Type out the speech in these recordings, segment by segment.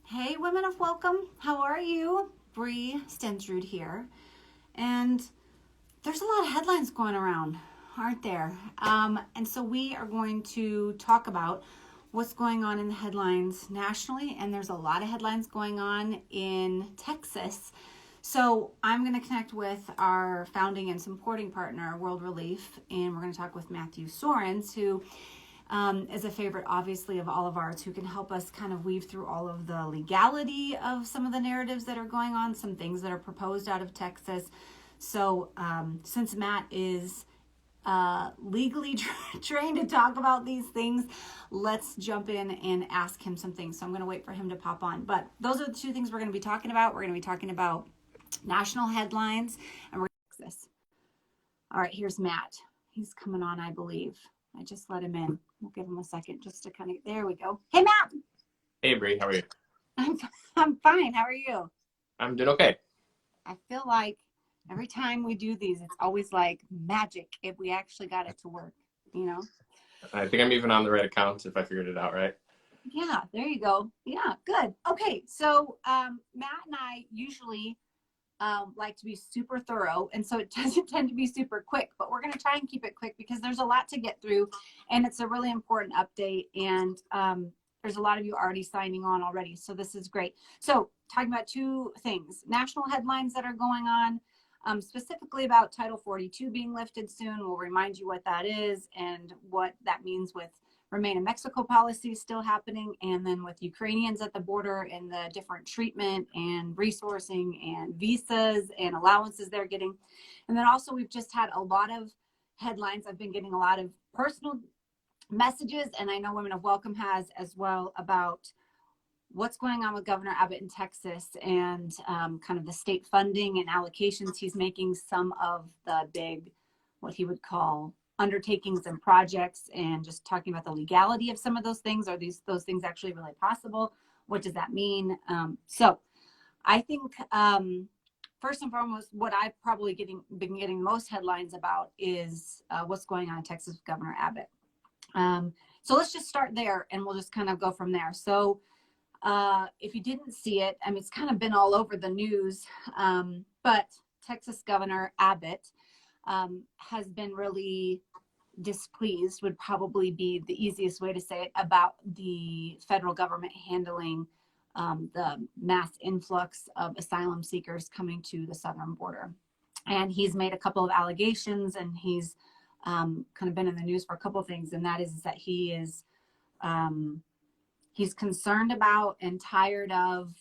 Hey, women of welcome. How are you? Bree Stensrud here. And there's a lot of headlines going around, aren't there? And so we are going to talk about what's going on in the headlines nationally. And there's a lot of headlines going on in Texas. So I'm going to connect with our founding and supporting partner, World Relief, and we're going to talk with Matthew Soerens, who is a favorite, obviously, of all of ours, who can help us kind of weave through all of the legality of some of the narratives that are going on, some things that are proposed out of Texas. So since Matt is legally trained to talk about these things, let's jump in and ask him some things. So I'm going to wait for him to pop on. But those are the two things we're going to be talking about. We're going to be talking about national headlines, and we're going to Texas. All right, here's Matt. He's coming on, I believe. I just let him in. We'll give him a second just to kind of, there we go. Hey, Matt. Hey, Bree, how are you? I'm, I'm fine. How are you? I'm doing okay. I feel like every time we do these, it's always like magic if we actually got it to work, you know? I think I'm even on the right account if I figured it out right. Yeah, there you go. Yeah, good. Okay, so Matt and I usually like to be super thorough, and so it doesn't tend to be super quick, but we're going to try and keep it quick because there's a lot to get through, and it's a really important update, and there's a lot of you already signing on already, so this is great. So talking about two things, national headlines that are going on, specifically about Title 42 being lifted soon. We'll remind you what that is and what that means with Remain in Mexico policies still happening, and then with Ukrainians at the border and the different treatment and resourcing and visas and allowances they're getting. And then also we've just had a lot of headlines. I've been getting a lot of personal messages, and I know Women of Welcome has as well, about what's going on with Governor Abbott in Texas and kind of the state funding and allocations he's making, some of the big, what he would call undertakings and projects, and just talking about the legality of some of those things. Are those things actually really possible? What does that mean? So I think first and foremost, what I've probably been getting most headlines about is what's going on in Texas with Governor Abbott. So let's just start there and we'll just kind of go from there. So if you didn't see it, I mean, it's kind of been all over the news, but Texas Governor Abbott has been really displeased, would probably be the easiest way to say it, about the federal government handling the mass influx of asylum seekers coming to the southern border. And he's made a couple of allegations, and he's kind of been in the news for a couple of things, and that is that he's concerned about and tired of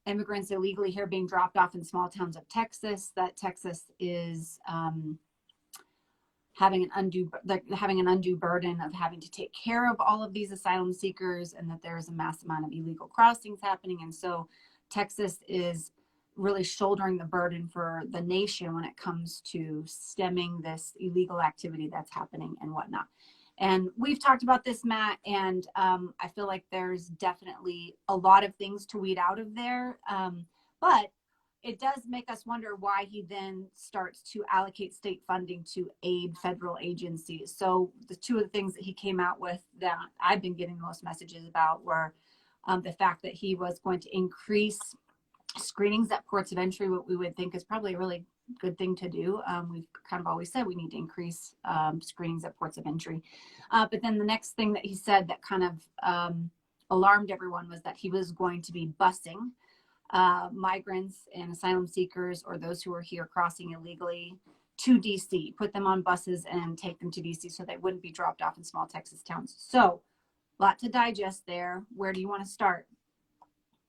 immigrants illegally here being dropped off in small towns of Texas, that Texas is having an undue burden of having to take care of all of these asylum seekers, and that there is a mass amount of illegal crossings happening. And so Texas is really shouldering the burden for the nation when it comes to stemming this illegal activity that's happening and whatnot. And we've talked about this, Matt, and I feel like there's definitely a lot of things to weed out of there. But it does make us wonder why he then starts to allocate state funding to aid federal agencies. So the two of the things that he came out with that I've been getting the most messages about were the fact that he was going to increase screenings at ports of entry, what we would think is probably a really good thing to do. We've kind of always said we need to increase screenings at ports of entry. But then the next thing that he said that kind of alarmed everyone was that he was going to be busing migrants and asylum seekers, or those who are here crossing illegally, to DC, put them on buses and take them to DC so they wouldn't be dropped off in small Texas towns. So a lot to digest there. Where do you want to start?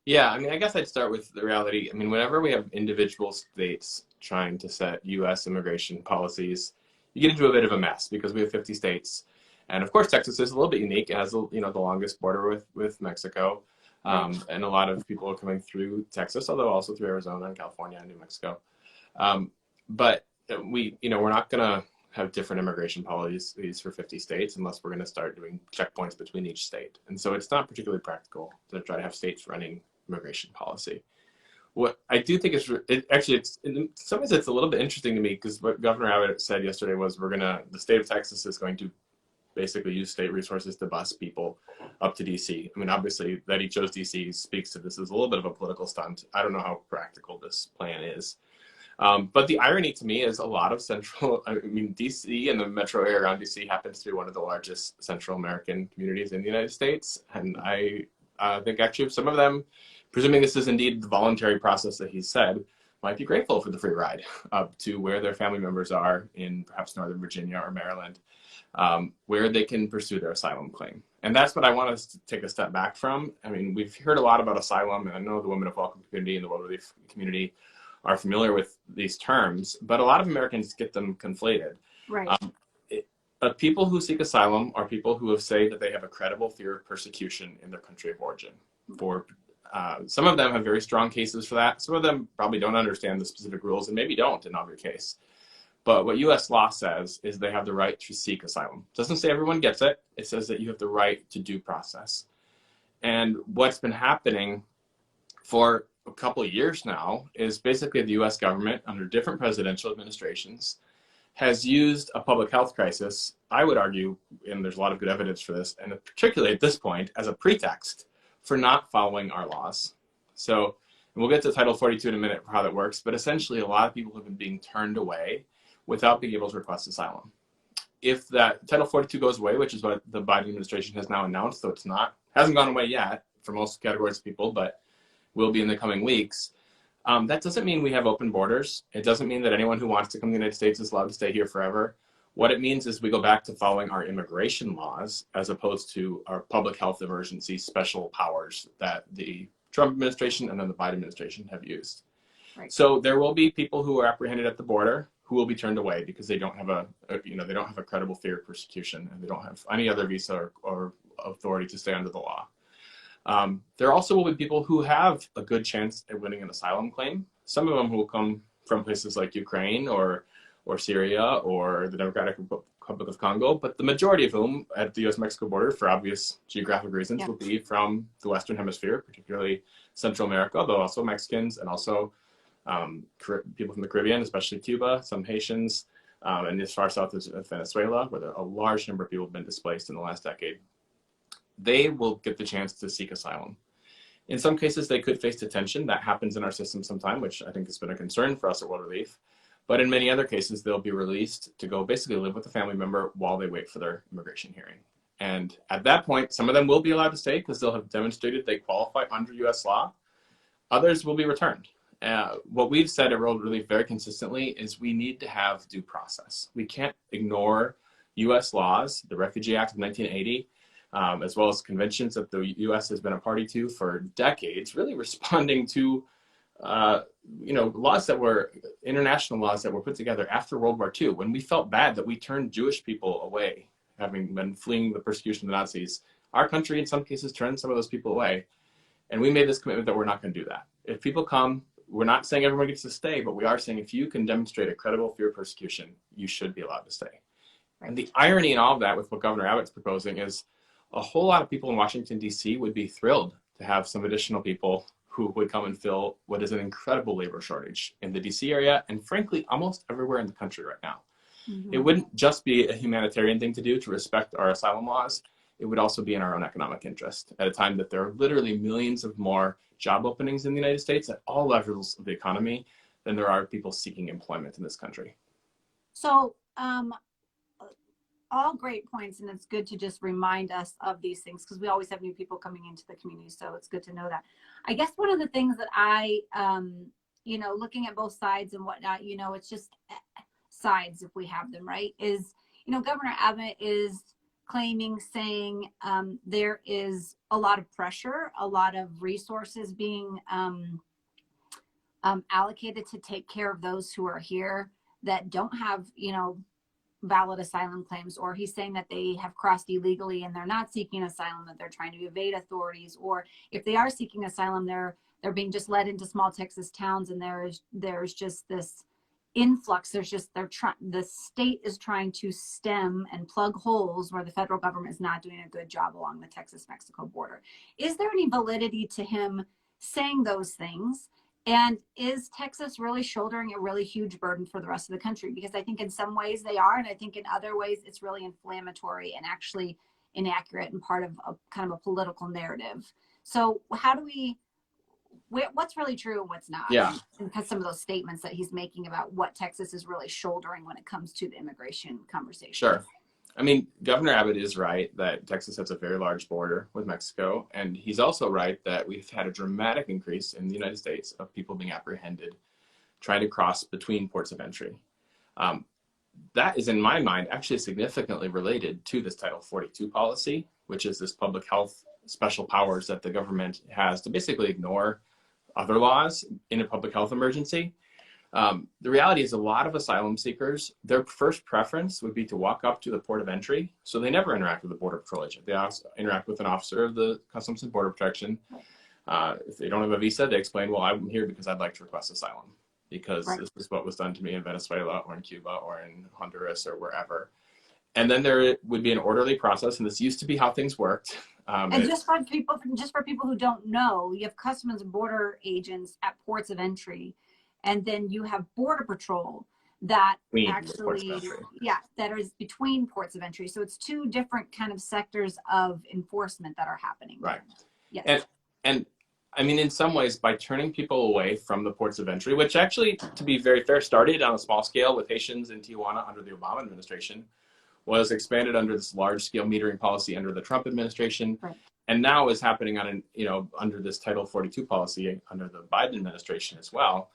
Yeah, I mean, I guess I'd start with the reality. I mean, whenever we have individual states trying to set U.S. immigration policies, you get into a bit of a mess because we have 50 states. And of course, Texas is a little bit unique. It has, the longest border with Mexico. And a lot of people are coming through Texas, although also through Arizona and California and New Mexico. But we're not going to have different immigration policies for 50 states unless we're going to start doing checkpoints between each state. And so it's not particularly practical to try to have states running immigration policy. What I do think is, it's in some ways it's a little bit interesting to me, because what Governor Abbott said yesterday was the state of Texas is going to basically use state resources to bus people up to DC. I mean, obviously, that he chose DC speaks to this as a little bit of a political stunt. I don't know how practical this plan is. But the irony to me is a lot of I mean, DC and the metro area around DC happens to be one of the largest Central American communities in the United States. And I think actually some of them, presuming this is indeed the voluntary process that he said, might be grateful for the free ride up to where their family members are in perhaps Northern Virginia or Maryland, where they can pursue their asylum claim. And that's what I want us to take a step back from. I mean, we've heard a lot about asylum, and I know the Women of Welcome community and the World Relief community are familiar with these terms, but a lot of Americans get them conflated. Right. People who seek asylum are people who have said that they have a credible fear of persecution in their country of origin. Some of them have very strong cases for that. Some of them probably don't understand the specific rules and maybe don't in every case. But what U.S. law says is they have the right to seek asylum. It doesn't say everyone gets it. It says that you have the right to due process. And what's been happening for a couple of years now is basically the U.S. government under different presidential administrations has used a public health crisis, I would argue, and there's a lot of good evidence for this, and particularly at this point, as a pretext for not following our laws. So, and we'll get to Title 42 in a minute for how that works, but essentially a lot of people have been being turned away without being able to request asylum. If that Title 42 goes away, which is what the Biden administration has now announced, though hasn't gone away yet for most categories of people, but will be in the coming weeks, that doesn't mean we have open borders. It doesn't mean that anyone who wants to come to the United States is allowed to stay here forever. What it means is we go back to following our immigration laws as opposed to our public health emergency special powers that the Trump administration and then the Biden administration have used. Right. So there will be people who are apprehended at the border who will be turned away because they don't have they don't have a credible fear of persecution and they don't have any other visa or authority to stay under the law. There also will be people who have a good chance at winning an asylum claim. Some of them who will come from places like Ukraine or Syria or the Democratic Republic of Congo, but the majority of whom at the US-Mexico border, for obvious geographic reasons, will be from the Western Hemisphere, particularly Central America, though also Mexicans and also people from the Caribbean, especially Cuba, some Haitians, and as far south as Venezuela, where a large number of people have been displaced in the last decade. They will get the chance to seek asylum. In some cases, they could face detention. That happens in our system sometime, which I think has been a concern for us at World Relief. But in many other cases, they'll be released to go basically live with a family member while they wait for their immigration hearing. And at that point, some of them will be allowed to stay because they'll have demonstrated they qualify under U.S. law. Others will be returned. What we've said at World Relief very consistently is we need to have due process. We can't ignore U.S. laws, the Refugee Act of 1980, as well as conventions that the U.S. has been a party to for decades, really responding to, laws that were international laws that were put together after World War II, when we felt bad that we turned Jewish people away, having been fleeing the persecution of the Nazis. Our country, in some cases, turned some of those people away. And we made this commitment that we're not going to do that. If people come, we're not saying everyone gets to stay, but we are saying if you can demonstrate a credible fear of persecution, you should be allowed to stay. Right. And the irony in all of that with what Governor Abbott's proposing is a whole lot of people in Washington, D.C. would be thrilled to have some additional people who would come and fill what is an incredible labor shortage in the D.C. area and frankly, almost everywhere in the country right now. Mm-hmm. It wouldn't just be a humanitarian thing to do to respect our asylum laws. It would also be in our own economic interest at a time that there are literally millions of more job openings in the United States at all levels of the economy than there are people seeking employment in this country. So, all great points, and it's good to just remind us of these things because we always have new people coming into the community, so it's good to know that. I guess one of the things that I, looking at both sides and whatnot, it's just sides if we have them, right, is, Governor Abbott is saying there is a lot of pressure, a lot of resources being allocated to take care of those who are here that don't have, valid asylum claims, or he's saying that they have crossed illegally and they're not seeking asylum, that they're trying to evade authorities, or if they are seeking asylum, they're being just led into small Texas towns, and there's just this influx. The state is trying to stem and plug holes where the federal government is not doing a good job along the Texas-Mexico border. Is there any validity to him saying those things? And is Texas really shouldering a really huge burden for the rest of the country? Because I think in some ways they are, and I think in other ways it's really inflammatory and actually inaccurate and part of a kind of a political narrative. So how do we, what's really true and what's not? Yeah, And because some of those statements that he's making about what Texas is really shouldering when it comes to the immigration conversation. sure. I mean, Governor Abbott is right that Texas has a very large border with Mexico. And he's also right that we've had a dramatic increase in the United States of people being apprehended trying to cross between ports of entry. Um, that is, in my mind, actually significantly related to this Title 42 policy, which is this public health special powers that the government has to basically ignore other laws in a public health emergency. The reality is a lot of asylum seekers, their first preference would be to walk up to the port of entry. So they never interact with the Border Patrol agent. They interact with an officer of the Customs and Border Protection. If they don't have a visa, they explain, well, I'm here because I'd like to request asylum because this is what was done to me in Venezuela or in Cuba or in Honduras or wherever. And then there would be an orderly process, and this used to be how things worked. And just for people who don't know, you have Customs and Border agents at ports of entry, and then you have Border Patrol that that is between ports of entry. So it's two different kind of sectors of enforcement that are happening. Right. Yes. And I mean, in some ways, by turning people away from the ports of entry, which actually, to be very fair, started on a small scale with Haitians in Tijuana under the Obama administration, was expanded under this large-scale metering policy under the Trump administration, and now is happening on under this Title 42 policy under the Biden administration as well.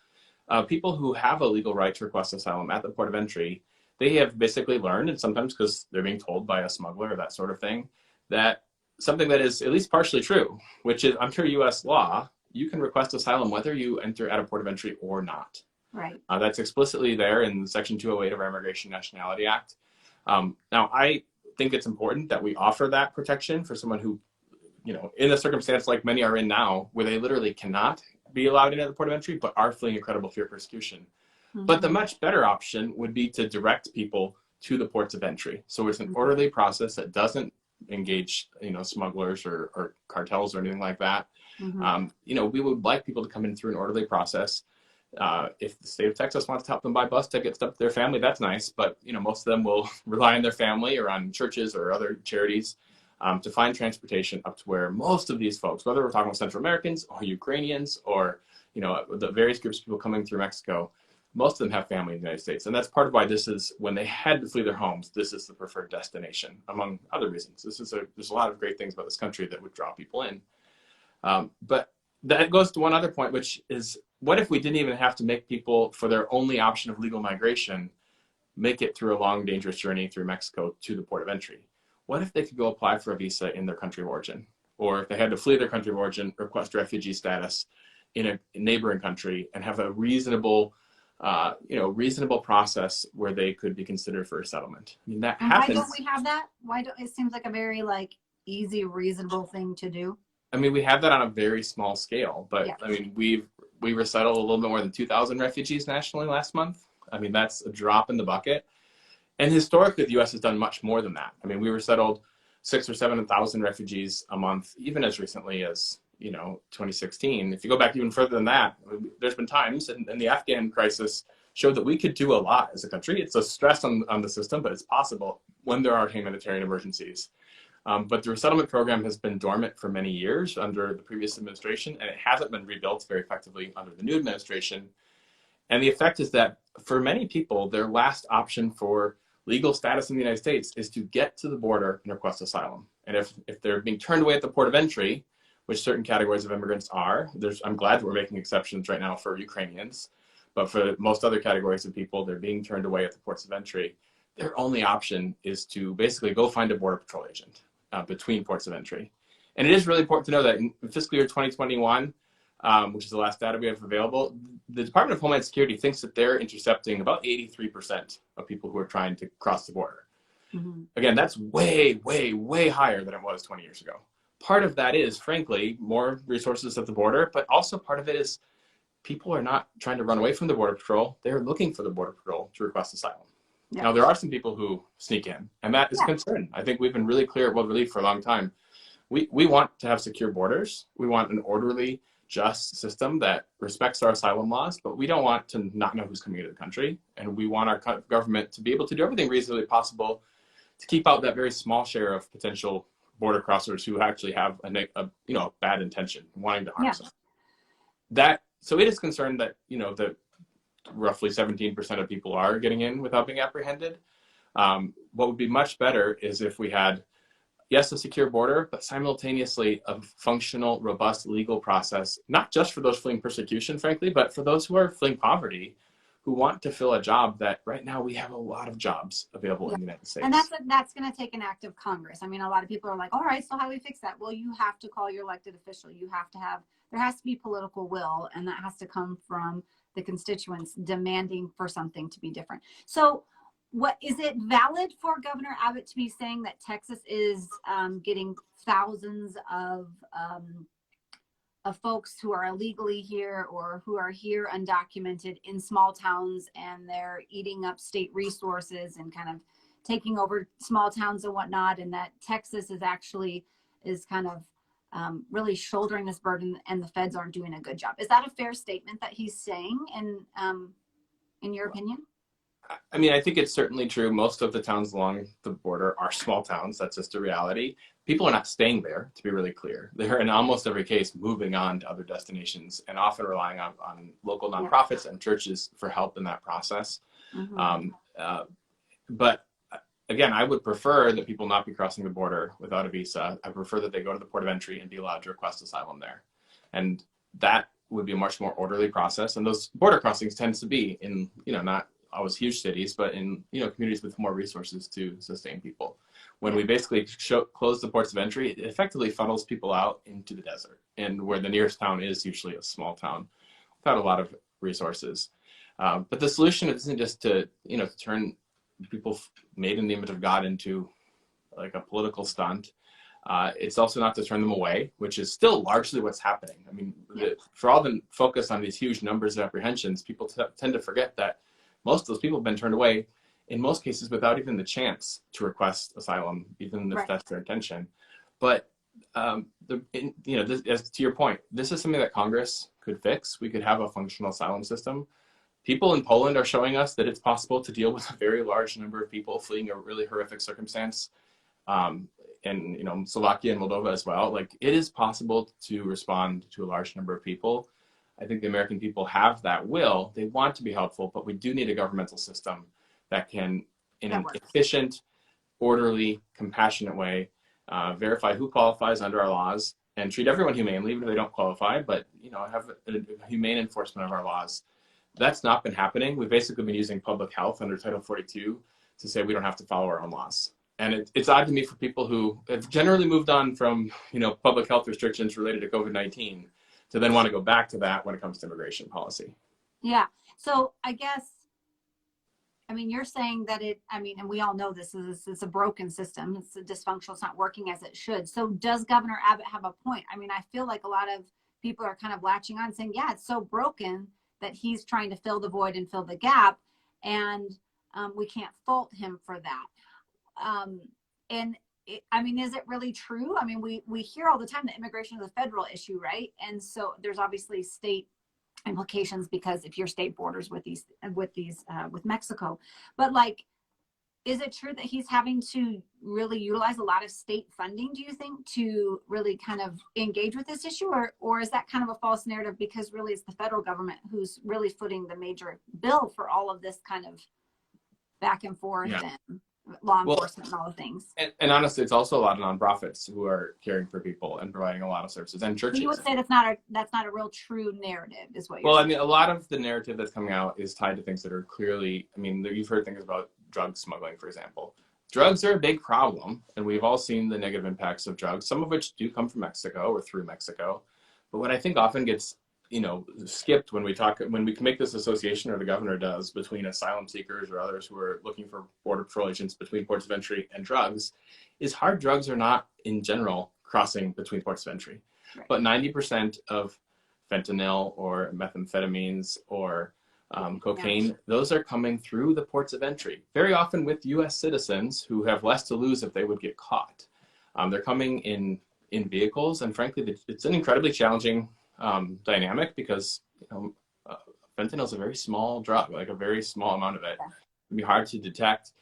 People who have a legal right to request asylum at the port of entry, they have basically learned, and sometimes because they're being told by a smuggler or that sort of thing, that something that is at least partially true, which is under U.S. law, you can request asylum whether you enter at a port of entry or not. Right. That's explicitly there in Section 208 of our Immigration Nationality Act. Now, I think it's important that we offer that protection for someone who, in a circumstance like many are in now, where they literally cannot be allowed in at the port of entry, but are fleeing incredible fear of persecution. Mm-hmm. But the much better option would be to direct people to the ports of entry. So it's an orderly process that doesn't engage, smugglers or cartels or anything like that. Mm-hmm. We would like people to come in through an orderly process. If the state of Texas wants to help them buy bus tickets up to their family, that's nice. But, most of them will rely on their family or on churches or other charities to find transportation up to where most of these folks, whether we're talking about Central Americans or Ukrainians or, the various groups of people coming through Mexico, most of them have family in the United States. And that's part of why this is, when they had to flee their homes, this is the preferred destination, among other reasons. There's a lot of great things about this country that would draw people in. But that goes to one other point, which is, what if we didn't even have to make people, for their only option of legal migration, make it through a long, dangerous journey through Mexico to the port of entry? What if they could go apply for a visa in their country of origin? Or if they had to flee their country of origin, request refugee status in a neighboring country and have a reasonable process where they could be considered for a settlement? I mean, that happens. Why don't we have that? It seems like a very easy, reasonable thing to do. I mean, we have that on a very small scale, but I mean, we resettled a little bit more than 2,000 refugees nationally last month. I mean, that's a drop in the bucket. And historically, the U.S. has done much more than that. I mean, we resettled 6,000 or 7,000 refugees a month, even as recently as, 2016. If you go back even further than that, there's been times, and the Afghan crisis showed that we could do a lot as a country. It's a stress on the system, but it's possible when there are humanitarian emergencies. But the resettlement program has been dormant for many years under the previous administration, and it hasn't been rebuilt very effectively under the new administration. And the effect is that for many people, their last option for legal status in the United States is to get to the border and request asylum. And if they're being turned away at the port of entry, which certain categories of immigrants are, I'm glad that we're making exceptions right now for Ukrainians, but for most other categories of people, they're being turned away at the ports of entry. Their only option is to basically go find a Border Patrol agent between ports of entry. And it is really important to know that in fiscal year 2021, which is the last data we have available, the Department of Homeland Security thinks that they're intercepting about 83% of people who are trying to cross the border. Mm-hmm. Again, that's way, way, way higher than it was 20 years ago. Part of that is, frankly, more resources at the border, but also part of it is people are not trying to run away from the Border Patrol. They're looking for the Border Patrol to request asylum. Yeah. Now, there are some people who sneak in, and that is a concern. I think we've been really clear at World Relief for a long time. We want to have secure borders. We want an orderly just system that respects our asylum laws, but we don't want to not know who's coming into the country. And we want our government to be able to do everything reasonably possible to keep out that very small share of potential border crossers who actually have a bad intention, wanting to harm someone. So it is concerned that, that roughly 17% of people are getting in without being apprehended. What would be much better is if we had, yes, a secure border, but simultaneously a functional, robust legal process, not just for those fleeing persecution, frankly, but for those who are fleeing poverty, who want to fill a job that right now we have a lot of jobs available in the United States. And that's going to take an act of Congress. I mean, a lot of people are like, all right, so how do we fix that? Well, you have to call your elected official. There has to be political will, and that has to come from the constituents demanding for something to be different. So what is it valid for Governor Abbott to be saying that Texas is getting thousands of folks who are illegally here or who are here undocumented in small towns, and they're eating up state resources and kind of taking over small towns and whatnot, and that Texas is kind of really shouldering this burden and the feds aren't doing a good job? Is that a fair statement that he's saying in your opinion? I mean, I think it's certainly true. Most of the towns along the border are small towns. That's just a reality. People are not staying there, to be really clear. They're in almost every case moving on to other destinations and often relying on local nonprofits and churches for help in that process. Mm-hmm. But again, I would prefer that people not be crossing the border without a visa. I prefer that they go to the port of entry and be allowed to request asylum there. And that would be a much more orderly process. And those border crossings tends to be in, not always huge cities, but in communities with more resources to sustain people. When we basically close the ports of entry, it effectively funnels people out into the desert, and where the nearest town is usually a small town without a lot of resources. But the solution isn't just to turn people made in the image of God into like a political stunt. It's also not to turn them away, which is still largely what's happening. I mean, for all the focus on these huge numbers of apprehensions, people tend to forget that most of those people have been turned away, in most cases, without even the chance to request asylum, even if that's their intention. But as to your point, this is something that Congress could fix. We could have a functional asylum system. People in Poland are showing us that it's possible to deal with a very large number of people fleeing a really horrific circumstance. And Slovakia and Moldova as well. Like, it is possible to respond to a large number of people. I think the American people have that will. They want to be helpful, but we do need a governmental system that can, in an efficient, orderly, compassionate way, verify who qualifies under our laws and treat everyone humanely, even if they don't qualify, but have a humane enforcement of our laws. That's not been happening. We've basically been using public health under Title 42 to say we don't have to follow our own laws. And it's odd to me for people who have generally moved on from public health restrictions related to COVID-19 to then want to go back to that when it comes to immigration policy. Yeah. So I guess, you're saying that and we all know this is a broken system. It's a dysfunctional. It's not working as it should. So does Governor Abbott have a point? I feel like a lot of people are kind of latching on saying, yeah, it's so broken that he's trying to fill the void and fill the gap. And we can't fault him for that. Is it really true? We hear all the time that immigration is a federal issue, right? And so there's obviously state implications because if your state borders with Mexico, but is it true that he's having to really utilize a lot of state funding, do you think, to really kind of engage with this issue, or is that kind of a false narrative because really it's the federal government who's really footing the major bill for all of this kind of back and forth and law enforcement and all the things? And honestly, it's also a lot of nonprofits who are caring for people and providing a lot of services, and churches. So you would say that's not a real true narrative, is what you're saying. A lot of the narrative that's coming out is tied to things that are clearly, you've heard things about drug smuggling, for example. Drugs are a big problem, and we've all seen the negative impacts of drugs, some of which do come from Mexico or through Mexico. But what I think often gets skipped when we can make this association, or the governor does, between asylum seekers or others who are looking for border patrol agents between ports of entry and drugs, is hard drugs are not in general crossing between ports of entry. Right. But 90% of fentanyl or methamphetamines or cocaine, those are coming through the ports of entry, very often with U.S. citizens who have less to lose if they would get caught. They're coming in vehicles, and frankly, it's an incredibly challenging dynamic because fentanyl is a very small drug, like a very small amount of it. It'd be hard to detect.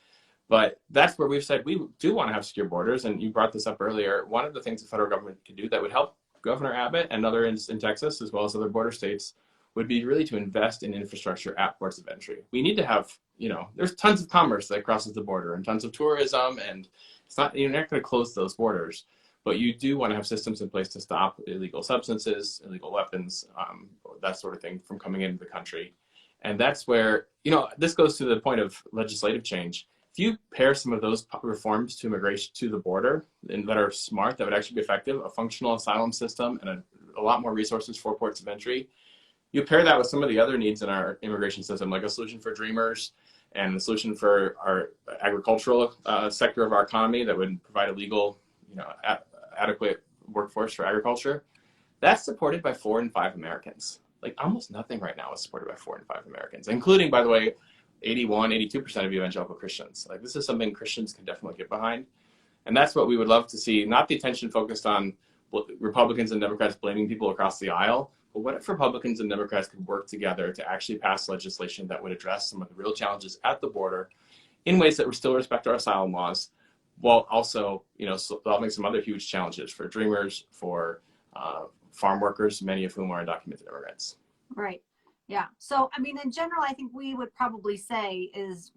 But that's where we've said we do want to have secure borders. And you brought this up earlier. One of the things the federal government could do that would help Governor Abbott and others in Texas, as well as other border states, would be really to invest in infrastructure at ports of entry. We need to have, there's tons of commerce that crosses the border and tons of tourism, and you're not going to close those borders, but you do want to have systems in place to stop illegal substances, illegal weapons, that sort of thing from coming into the country. And that's where, this goes to the point of legislative change. If you pair some of those reforms to immigration to the border and that are smart, that would actually be effective, a functional asylum system and a lot more resources for ports of entry, you pair that with some of the other needs in our immigration system, like a solution for dreamers and a solution for our agricultural sector of our economy that would provide a legal, adequate workforce for agriculture. That's supported by 4 in 5 Americans. Like almost nothing right now is supported by 4 in 5 Americans, including, by the way, 82% of evangelical Christians. Like this is something Christians can definitely get behind. And that's what we would love to see, not the attention focused on Republicans and Democrats blaming people across the aisle, but what if Republicans and Democrats could work together to actually pass legislation that would address some of the real challenges at the border in ways that would still respect our asylum laws, while also, solving some other huge challenges for dreamers, for farm workers, many of whom are undocumented immigrants. Right. Yeah. So, I mean, in general, I think we would probably say is,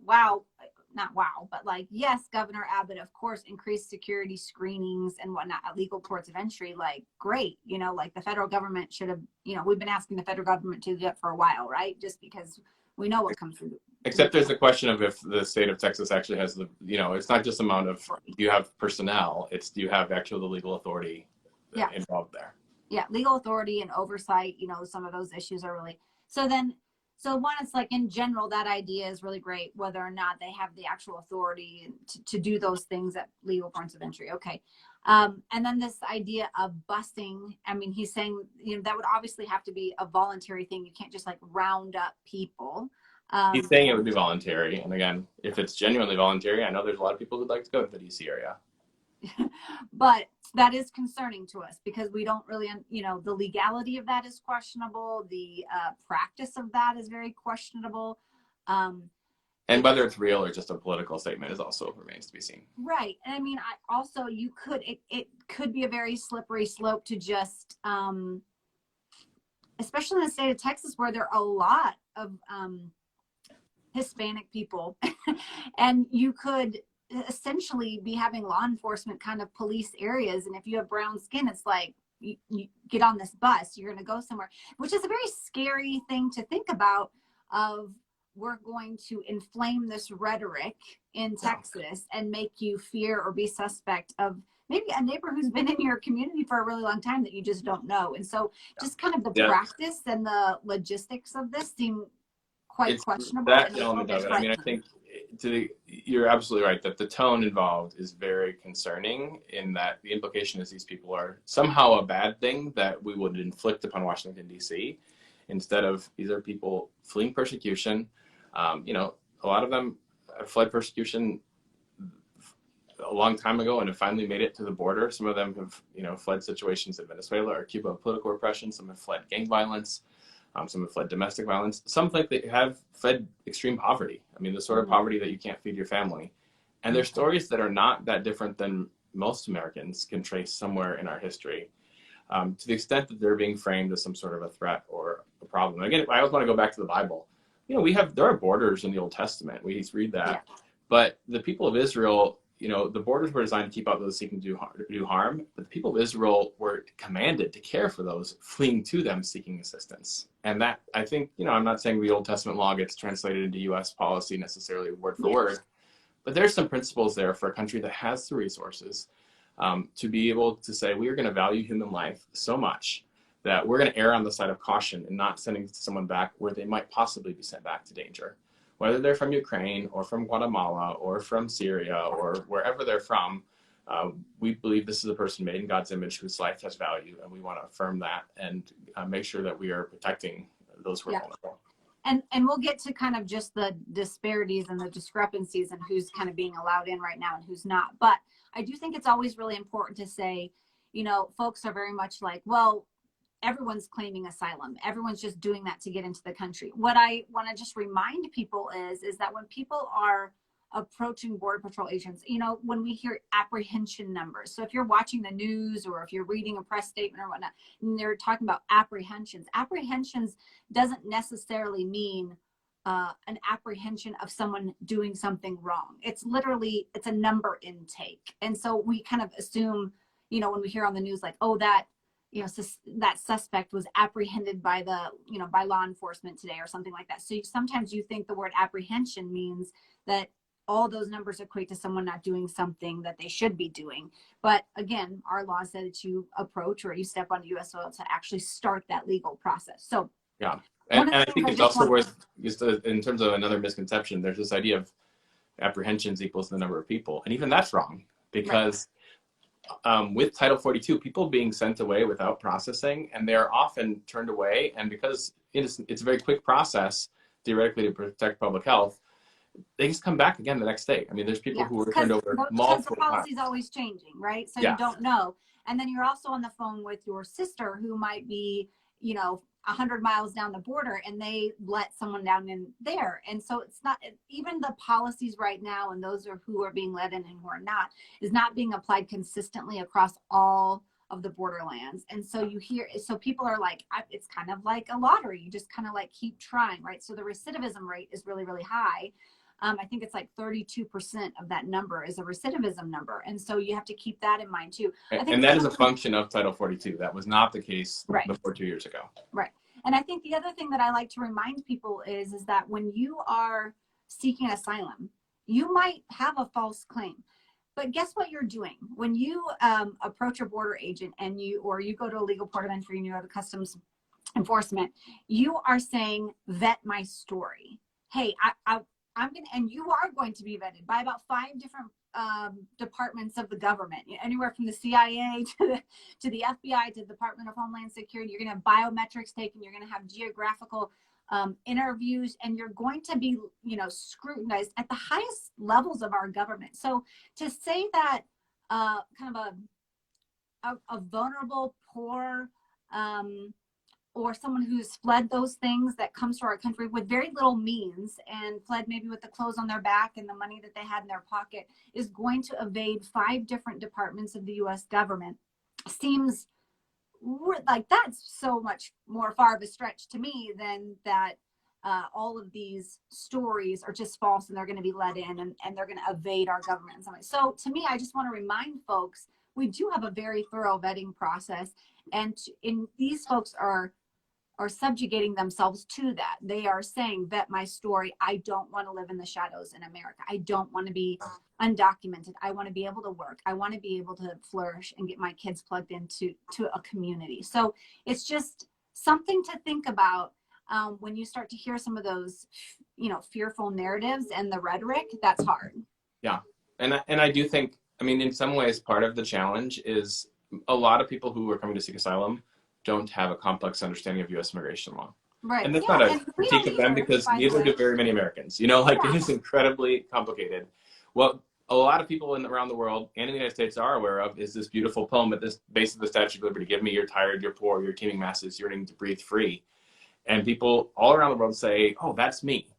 not wow, but like, yes, Governor Abbott, of course, increased security screenings and whatnot at legal ports of entry. Like, great. Like the federal government should have, we've been asking the federal government to do that for a while, right? Just because we know what comes through. Except there's the question of if the state of Texas actually has it's not just amount of, do you have personnel, it's do you have actual the legal authority involved there? Yeah, legal authority and oversight, some of those issues are really, so one, it's like in general, that idea is really great, whether or not they have the actual authority to do those things at legal points of entry. Okay. And then this idea of busing, I mean, he's saying, that would obviously have to be a voluntary thing. You can't just like round up people. He's saying it would be voluntary. And again, if it's genuinely voluntary, I know there's a lot of people who'd like to go to the DC area. But that is concerning to us because we don't really, the legality of that is questionable. The practice of that is very questionable. And whether it's real or just a political statement is also remains to be seen. Right. And I mean, it could be a very slippery slope to just, especially in the state of Texas where there are a lot of Hispanic people and you could essentially be having law enforcement kind of police areas. And if you have brown skin, it's like, you get on this bus, you're going to go somewhere, which is a very scary thing to think about of we're going to inflame this rhetoric in Texas and make you fear or be suspect of maybe a neighbor who's been in your community for a really long time that you just don't know. And so just kind of the practice and the logistics of this seem quite questionable. That element of it. I mean, I think you're absolutely right that the tone involved is very concerning in that the implication is these people are somehow a bad thing that we would inflict upon Washington, D.C. instead of these are people fleeing persecution. A lot of them fled persecution a long time ago and have finally made it to the border. Some of them have, fled situations in Venezuela or Cuba of political repression. Some have fled gang violence. Some have fled domestic violence. Some have fled extreme poverty. I mean, the sort of poverty that you can't feed your family. And they're stories that are not that different than most Americans can trace somewhere in our history. To the extent that they're being framed as some sort of a threat or a problem. Again, I always want to go back to the Bible. There are borders in the Old Testament. We read that. Yeah. But the people of Israel, the borders were designed to keep out those seeking to do harm. But the people of Israel were commanded to care for those fleeing to them seeking assistance. And that, I think, I'm not saying the Old Testament law gets translated into U.S. policy necessarily word for word. But there's some principles there for a country that has the resources to be able to say, we are going to value human life so much that we're going to err on the side of caution and not sending someone back where they might possibly be sent back to danger. Whether they're from Ukraine or from Guatemala or from Syria or wherever they're from, we believe this is a person made in God's image whose life has value, and we want to affirm that and make sure that we are protecting those who are vulnerable. And we'll get to kind of just the disparities and the discrepancies and who's kind of being allowed in right now and who's not. But I do think it's always really important to say, folks are very much like, well, everyone's claiming asylum. Everyone's just doing that to get into the country. What I want to just remind people is that when people are approaching Border Patrol agents, you know, when we hear apprehension numbers, so if you're watching the news or if you're reading a press statement or whatnot, and they're talking about apprehensions doesn't necessarily mean an apprehension of someone doing something wrong. It's literally, it's a number intake. And so we kind of assume, you know, when we hear on the news, like, oh, that, you know, that suspect was apprehended by the, you know, by law enforcement today or something like that. So sometimes you think the word apprehension means that all those numbers equate to someone not doing something that they should be doing. But again, our law said that you approach or you step onto U.S. soil to actually start that legal process. So yeah. And I think it's also worth, just in terms of another misconception, there's this idea of apprehensions equals the number of people. And even that's wrong, because with Title 42, people being sent away without processing, and they're often turned away. And because it's a very quick process, theoretically, to protect public health, they just come back again the next day. I mean, there's people who were turned over multiple times. Because the policy is always changing, right? So you don't know. And then you're also on the phone with your sister who might be, you know, 100 miles down the border, and they let someone down in there. And so it's not, even the policies right now, and those are who are being let in and who are not, is not being applied consistently across all of the borderlands. And so you hear, so people are like, it's kind of like a lottery. You just kind of like keep trying, right? So the recidivism rate is really, really high. I think it's like 32% of that number is a recidivism number. And so you have to keep that in mind too. And that is a function of Title 42. That was not the case before 2 years ago. Right. And I think the other thing that I like to remind people is that when you are seeking asylum, you might have a false claim. But guess what you're doing? When you approach a border agent and you go to a legal port of entry and you go to customs enforcement, you are saying, vet my story. Hey, I'm going to, and you are going to be vetted by about 5 different departments of the government, anywhere from the CIA to the FBI to the Department of Homeland Security. You're going to have biometrics taken. You're going to have geographical interviews, and you're going to be, you know, scrutinized at the highest levels of our government. So to say that kind of a vulnerable, poor, or someone who's fled those things that comes to our country with very little means and fled maybe with the clothes on their back and the money that they had in their pocket is going to evade 5 different departments of the U.S. government seems like that's so much more far of a stretch to me than that all of these stories are just false and they're going to be let in and they're going to evade our government in some way. So to me, I just want to remind folks, we do have a very thorough vetting process, and these folks are subjugating themselves to that. They are saying, vet my story. I don't want to live in the shadows in America. I don't want to be undocumented. I want to be able to work. I want to be able to flourish and get my kids plugged into a community. So it's just something to think about when you start to hear some of those, you know, fearful narratives and the rhetoric. That's hard. Yeah. And I do think, I mean, in some ways, part of the challenge is a lot of people who are coming to seek asylum don't have a complex understanding of U.S. immigration law. Right. And that's not a critique of them, because neither do very many Americans. You know, like it is incredibly complicated. What a lot of people around the world and in the United States are aware of is this beautiful poem at this base of the Statue of Liberty. Give me, you're tired, you're poor, you're teeming masses, yearning to breathe free. And people all around the world say, oh, that's me.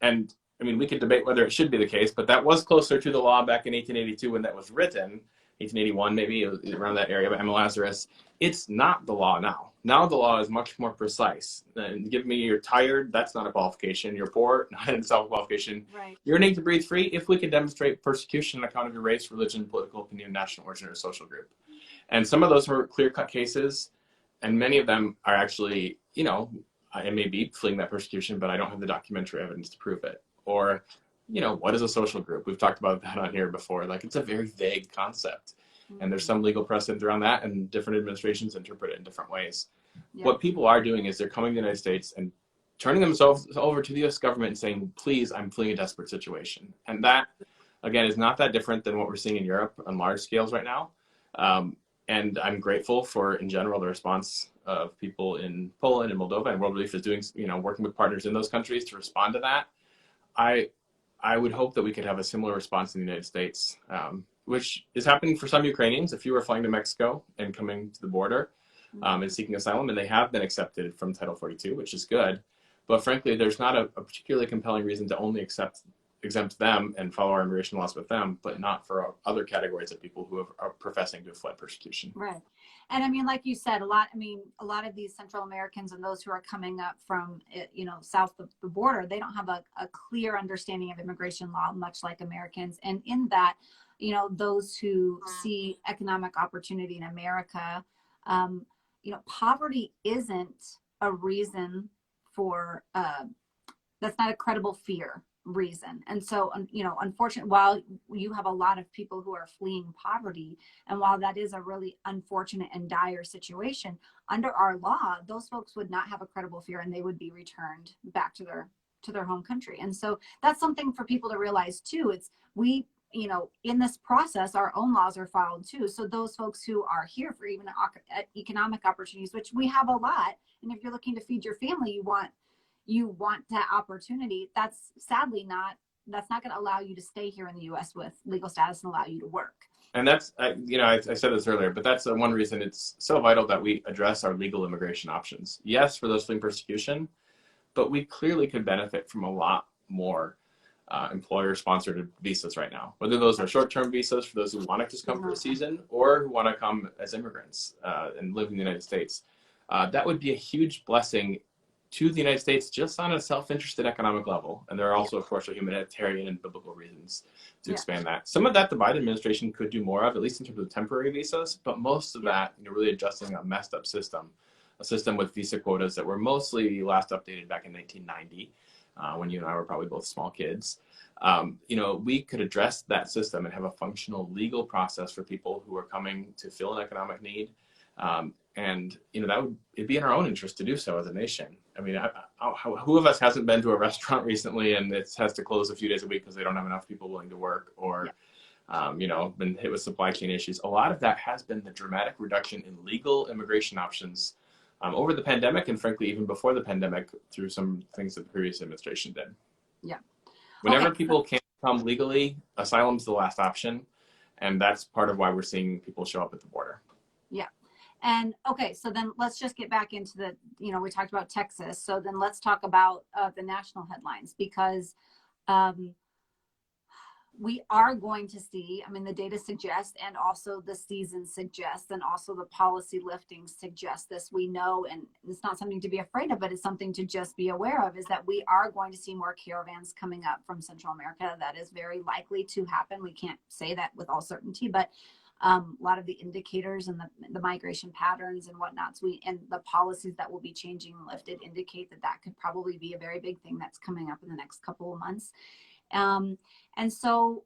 And I mean, we could debate whether it should be the case, but that was closer to the law back in 1882 when that was written. 1881, maybe around that area, by Emma Lazarus. It's not the law now. Now the law is much more precise. And give me, you're tired, that's not a qualification. You're poor, not in itself a qualification. Right. You're need to breathe free if we can demonstrate persecution on account of your race, religion, political opinion, national origin, or social group. And some of those were clear-cut cases, and many of them are actually, you know, I may be fleeing that persecution, but I don't have the documentary evidence to prove it. Or, you know, what is a social group? We've talked about that on here before. Like, it's a very vague concept. And there's some legal precedent around that, and different administrations interpret it in different ways. Yeah. What people are doing is they're coming to the United States and turning themselves over to the U.S. government and saying, please, I'm fleeing a desperate situation. And that, again, is not that different than what we're seeing in Europe on large scales right now. And I'm grateful for, in general, the response of people in Poland and Moldova, and World Relief is doing, you know, working with partners in those countries to respond to that. I would hope that we could have a similar response in the United States, which is happening for some Ukrainians. If you were flying to Mexico and coming to the border, and seeking asylum, and they have been accepted from Title 42, which is good. But frankly, there's not a particularly compelling reason to only exempt them and follow our immigration laws with them, but not for other categories of people who are professing to have fled persecution. Right. And I mean, like you said, a lot of these Central Americans and those who are coming up from, south of the border, they don't have a clear understanding of immigration law, much like Americans. And in that, those who see economic opportunity in America, poverty isn't a reason for, that's not a credible fear reason. And so, unfortunately, while you have a lot of people who are fleeing poverty, and while that is a really unfortunate and dire situation, under our law, those folks would not have a credible fear and they would be returned back to their home country. And so that's something for people to realize too. It's in this process, our own laws are followed too. So those folks who are here for even economic opportunities, which we have a lot, and if you're looking to feed your family, you want that opportunity, that's not going to allow you to stay here in the U.S. with legal status and allow you to work. And that's, I said this earlier, but that's one reason it's so vital that we address our legal immigration options. Yes, for those fleeing persecution, but we clearly could benefit from a lot more employer-sponsored visas right now, whether those are short-term visas for those who want to just come for a season or who want to come as immigrants and live in the United States. That would be a huge blessing to the United States just on a self-interested economic level. And there are also, of course, humanitarian and biblical reasons to expand that. Some of that the Biden administration could do more of, at least in terms of temporary visas, but most of that, really adjusting a messed up system, a system with visa quotas that were mostly last updated back in 1990, when you and I were probably both small kids. We could address that system and have a functional legal process for people who are coming to fill an economic need. It'd be in our own interest to do so as a nation. I mean, who of us hasn't been to a restaurant recently and it has to close a few days a week because they don't have enough people willing to work, or, been hit with supply chain issues? A lot of that has been the dramatic reduction in legal immigration options over the pandemic, and frankly, even before the pandemic, through some things that the previous administration did. Yeah. Whenever people can't come legally, asylum's the last option. And that's part of why we're seeing people show up at the border. Yeah. And okay, so then let's just get back into we talked about Texas. So then let's talk about the national headlines, because we are going to see, the data suggests, and also the season suggests, and also the policy liftings suggest this. We know, and it's not something to be afraid of, but it's something to just be aware of, is that we are going to see more caravans coming up from Central America. That is very likely to happen. We can't say that with all certainty, but a lot of the indicators and the migration patterns and whatnots, and the policies that will be changing and lifted indicate that could probably be a very big thing that's coming up in the next couple of months. And so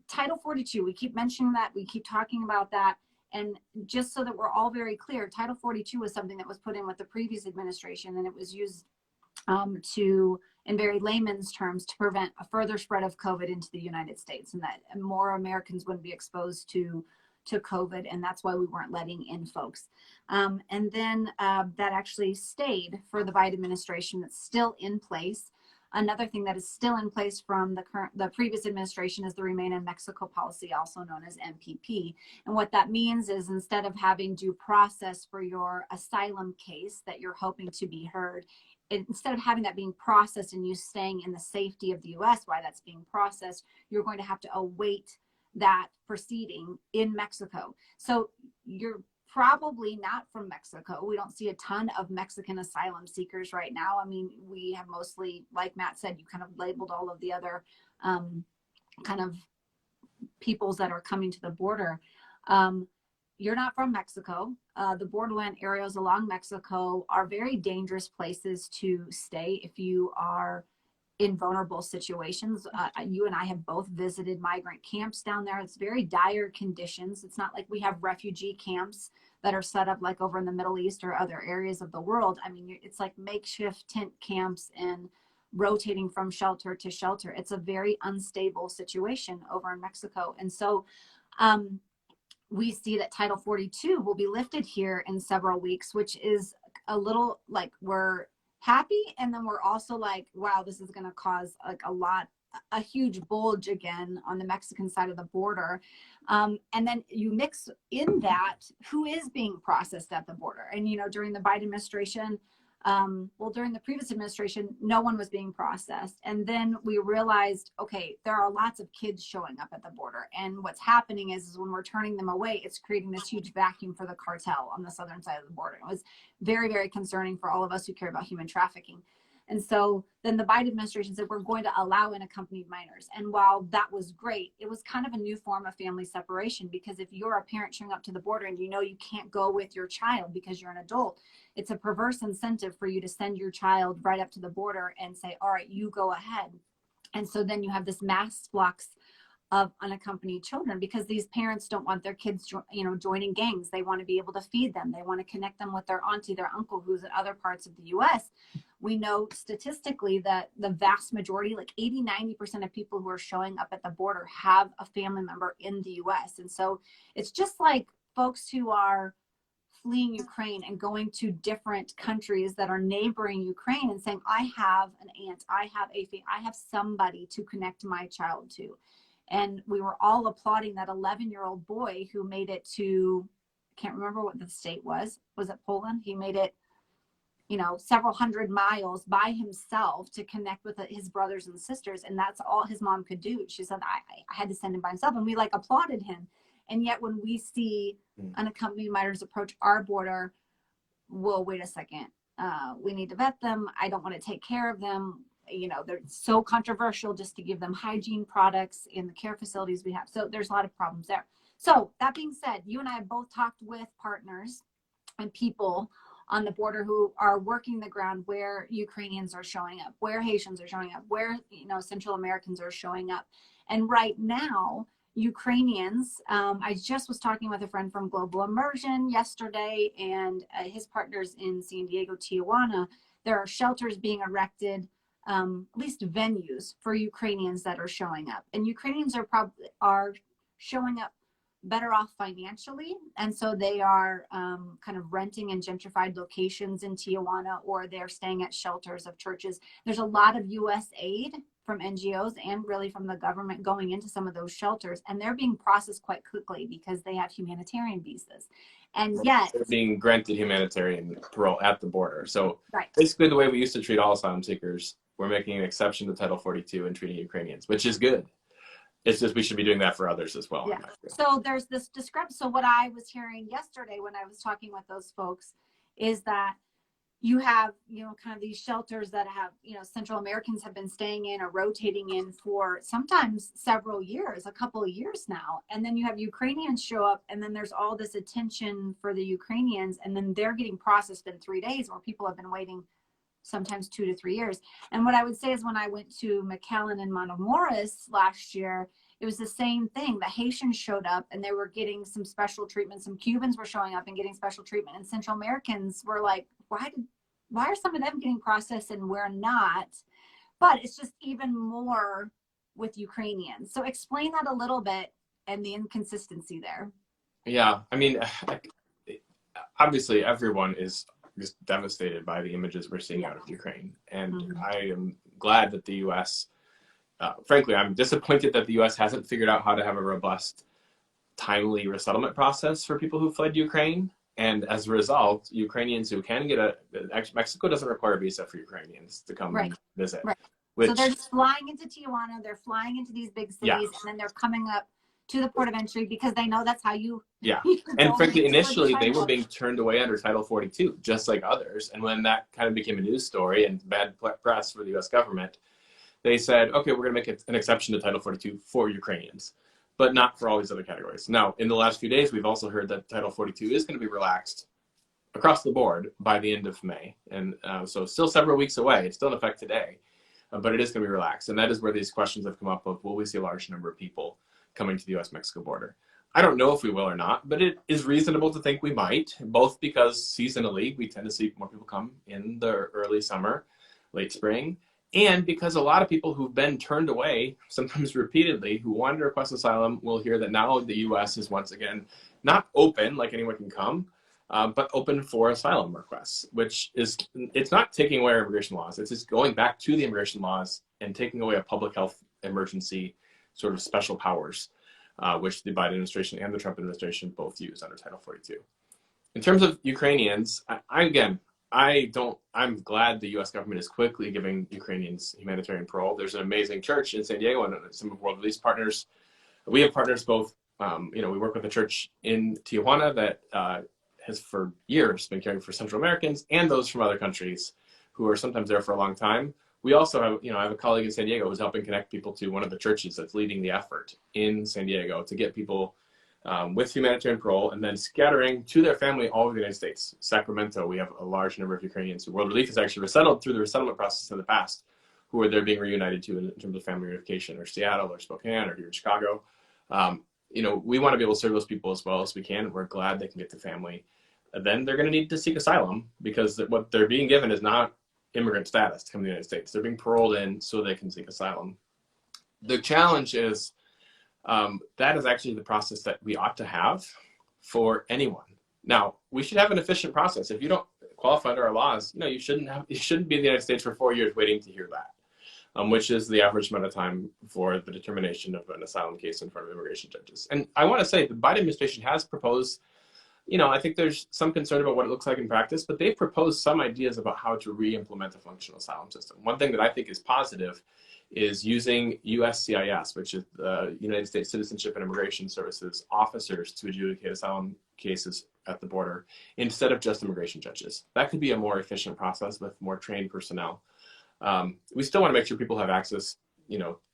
Title 42, we keep mentioning that, we keep talking about that. And just so that we're all very clear, Title 42 was something that was put in with the previous administration, and it was used to, in very layman's terms, to prevent a further spread of COVID into the United States, and that more Americans wouldn't be exposed to COVID, and that's why we weren't letting in folks. And then that actually stayed for the Biden administration. That's still in place. Another thing that is still in place from the previous administration is the Remain in Mexico policy, also known as MPP. And what that means is, instead of having due process for your asylum case that you're hoping to be heard, instead of having that being processed and you staying in the safety of the U.S. while that's being processed, you're going to have to await that proceeding in Mexico. So you're probably not from Mexico. We don't see a ton of Mexican asylum seekers right now. We have mostly, like Matt said, you kind of labeled all of the other kind of peoples that are coming to the border. You're not from Mexico. The borderland areas along Mexico are very dangerous places to stay if you are in vulnerable situations. You and I have both visited migrant camps down there. It's very dire conditions. It's not like we have refugee camps that are set up like over in the Middle East or other areas of the world. It's like makeshift tent camps and rotating from shelter to shelter. It's a very unstable situation over in Mexico. And so we see that Title 42 will be lifted here in several weeks, which is a little like, we're happy, and then we're also like, wow, this is going to cause like a lot a huge bulge again on the Mexican side of the border. And then you mix in that who is being processed at the border. And, you know, during the Biden administration, well, during the previous administration, no one was being processed. And then we realized, okay, there are lots of kids showing up at the border. And what's happening is when we're turning them away, it's creating this huge vacuum for the cartel on the southern side of the border. It was very, very concerning for all of us who care about human trafficking. And so then the Biden administration said, we're going to allow unaccompanied minors. And while that was great, it was kind of a new form of family separation, because if you're a parent showing up to the border and you know you can't go with your child because you're an adult, it's a perverse incentive for you to send your child right up to the border and say, all right, you go ahead. And so then you have this mass flux of unaccompanied children, because these parents don't want their kids, joining gangs. They want to be able to feed them. They want to connect them with their auntie, their uncle, who's in other parts of the U.S. We know statistically that the vast majority, like 80-90% of people who are showing up at the border have a family member in the U.S. And so it's just like folks who are fleeing Ukraine and going to different countries that are neighboring Ukraine and saying, I have an aunt, I have somebody to connect my child to. And we were all applauding that 11-year-old boy who made it to, I can't remember what the state was. Was it Poland? He made it, several hundred miles by himself to connect with his brothers and sisters. And that's all his mom could do. She said, I had to send him by himself. And we applauded him. And yet when we see unaccompanied minors approach our border, well, wait a second. We need to vet them. I don't want to take care of them. They're so controversial just to give them hygiene products in the care facilities we have. So there's a lot of problems there. So that being said, you and I have both talked with partners and people on the border who are working the ground, where Ukrainians are showing up, where Haitians are showing up, where, Central Americans are showing up. And right now, Ukrainians, I just was talking with a friend from Global Immersion yesterday, and his partners in San Diego, Tijuana. There are shelters being erected, at least venues for Ukrainians that are showing up. And Ukrainians are showing up better off financially. And so they are kind of renting in gentrified locations in Tijuana, or they're staying at shelters of churches. There's a lot of U.S. aid from NGOs and really from the government going into some of those shelters. And they're being processed quite quickly because they have humanitarian visas. And yet they're being granted humanitarian parole at the border. So right. Basically the way we used to treat all asylum seekers, we're making an exception to Title 42 and treating Ukrainians, which is good. It's just we should be doing that for others as well. Yeah. So there's this discrepancy. So what I was hearing yesterday when I was talking with those folks is that you have, kind of these shelters that have, Central Americans have been staying in or rotating in for sometimes several years, a couple of years now. And then you have Ukrainians show up, and then there's all this attention for the Ukrainians, and then they're getting processed in 3 days, where people have been waiting sometimes 2 to 3 years. And what I would say is when I went to McAllen and Matamoros last year, it was the same thing. The Haitians showed up and they were getting some special treatment. Some Cubans were showing up and getting special treatment. And Central Americans were like, why are some of them getting processed and we're not? But it's just even more with Ukrainians. So explain that a little bit and the inconsistency there. Yeah, I mean, obviously everyone is just devastated by the images we're seeing out of Ukraine. And I am glad that the U.S., frankly, I'm disappointed that the U.S. hasn't figured out how to have a robust, timely resettlement process for people who fled Ukraine. And as a result, Ukrainians who can Mexico doesn't require a visa for Ukrainians to come visit. Right. So they're just flying into Tijuana, they're flying into these big cities, and then they're coming up to the port of entry because they know that's how you. Yeah. And frankly, initially they were being turned away under Title 42, just like others. And when that kind of became a news story and bad press for the U.S. government, they said, okay, we're going to make an exception to Title 42 for Ukrainians, but not for all these other categories. Now, in the last few days, we've also heard that Title 42 is going to be relaxed across the board by the end of May. And so still several weeks away. It's still in effect today, but it is going to be relaxed. And that is where these questions have come up of, will we see a large number of people coming to the U.S.-Mexico border? I don't know if we will or not, but it is reasonable to think we might, both because seasonally we tend to see more people come in the early summer, late spring, and because a lot of people who've been turned away, sometimes repeatedly, who wanted to request asylum will hear that now the U.S. is once again not open, like anyone can come, but open for asylum requests, which is, it's not taking away our immigration laws. It's just going back to the immigration laws and taking away a public health emergency sort of special powers, which the Biden administration and the Trump administration both use under Title 42. In terms of Ukrainians, I'm glad the U.S. government is quickly giving Ukrainians humanitarian parole. There's an amazing church in San Diego and some of World Release partners. We have partners both, we work with a church in Tijuana that has for years been caring for Central Americans and those from other countries who are sometimes there for a long time. We also have, I have a colleague in San Diego who's helping connect people to one of the churches that's leading the effort in San Diego to get people with humanitarian parole and then scattering to their family all over the United States. Sacramento, we have a large number of Ukrainians who World Relief has actually resettled through the resettlement process in the past, who are there being reunited to in terms of family reunification, or Seattle or Spokane or here in Chicago. We want to be able to serve those people as well as we can. We're glad they can get to family. And then they're going to need to seek asylum because what they're being given is not immigrant status to come to the United States. They're being paroled in so they can seek asylum. The challenge is that is actually the process that we ought to have for anyone. Now, we should have an efficient process. If you don't qualify under our laws, you shouldn't be in the United States for 4 years waiting to hear that, which is the average amount of time for the determination of an asylum case in front of immigration judges. And I want to say the Biden administration has proposed, I think there's some concern about what it looks like in practice, but they've proposed some ideas about how to re-implement a functional asylum system. One thing that I think is positive is using USCIS, which is the United States Citizenship and Immigration Services officers to adjudicate asylum cases at the border instead of just immigration judges. That could be a more efficient process with more trained personnel. We still want to make sure people have access,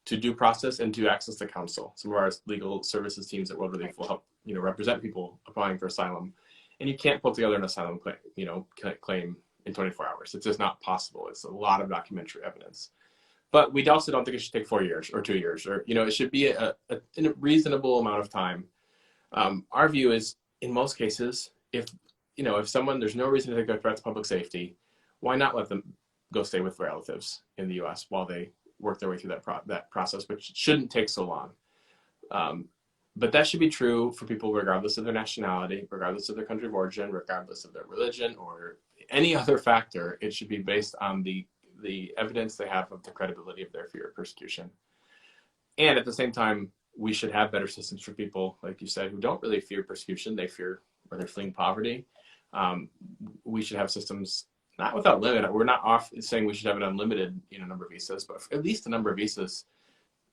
to due process and to access to counsel. Some of our legal services teams at World Relief will help, represent people applying for asylum. And you can't pull together an asylum claim in 24 hours. It's just not possible. It's a lot of documentary evidence. But we also don't think it should take 4 years or 2 years, or, it should be in a reasonable amount of time. Our view is, in most cases, if someone, there's no reason to think they're a threat to public safety, why not let them go stay with relatives in the U.S. while they work their way through that process, which shouldn't take so long. But that should be true for people regardless of their nationality, regardless of their country of origin, regardless of their religion or any other factor. It should be based on the evidence they have of the credibility of their fear of persecution. And at the same time, we should have better systems for people, like you said, who don't really fear persecution. They fear, or they're fleeing poverty. We should have systems, not without limit. We're not saying we should have an unlimited, number of visas, but at least a number of visas